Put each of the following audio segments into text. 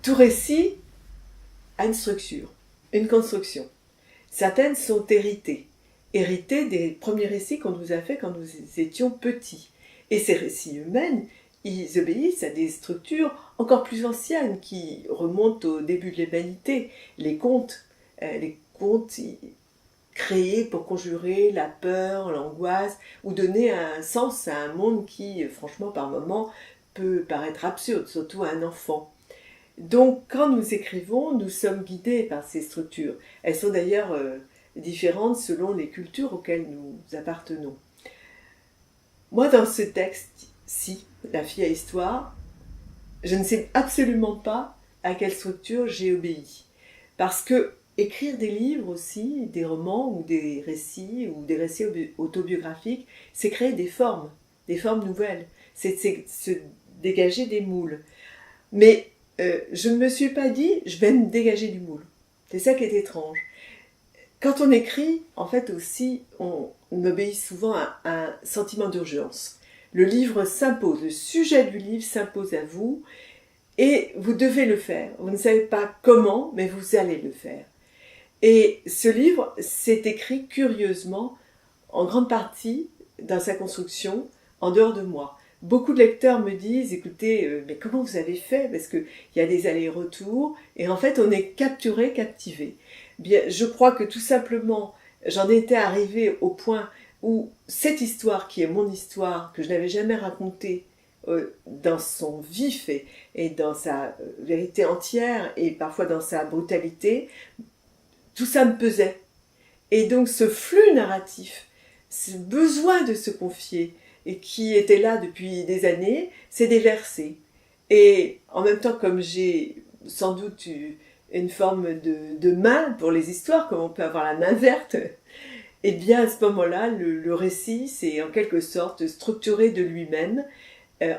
Tout récit a une structure, une construction. Certaines sont héritées des premiers récits qu'on nous a faits quand nous étions petits. Et ces récits eux-mêmes, ils obéissent à des structures encore plus anciennes qui remontent au début de l'humanité. Les contes créés pour conjurer la peur, l'angoisse, ou donner un sens à un monde qui, franchement, par moments, peut paraître absurde, surtout à un enfant. Donc, quand nous écrivons, nous sommes guidés par ces structures. Elles sont d'ailleurs différentes selon les cultures auxquelles nous appartenons. Moi, dans ce texte-ci, La fille à histoire, je ne sais absolument pas à quelle structure j'ai obéi. Parce que écrire des livres aussi, des romans ou des récits autobiographiques, c'est créer des formes nouvelles. C'est se dégager des moules. Mais je ne me suis pas dit, je vais me dégager du moule. C'est ça qui est étrange. Quand on écrit, en fait aussi, on obéit souvent à un sentiment d'urgence. Le livre s'impose, le sujet du livre s'impose à vous et vous devez le faire. Vous ne savez pas comment, mais vous allez le faire. Et ce livre s'est écrit curieusement, en grande partie, dans sa construction, en dehors de moi. Beaucoup de lecteurs me disent, écoutez, mais comment vous avez fait? Parce qu'il y a des allers-retours, et en fait on est capturé, captivé. Bien, je crois que tout simplement, j'en étais arrivée au point où cette histoire, qui est mon histoire, que je n'avais jamais racontée, dans son vif et dans sa vérité entière, et parfois dans sa brutalité, tout ça me pesait. Et donc ce flux narratif, ce besoin de se confier, et qui était là depuis des années, s'est déversé. Et en même temps, comme j'ai sans doute une forme de main pour les histoires, comme on peut avoir la main verte, et bien à ce moment-là, le récit s'est en quelque sorte structuré de lui-même,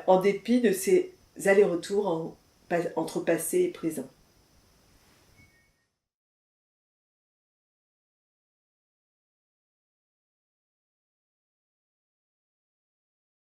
en dépit de ses allers-retours entre passé et présent.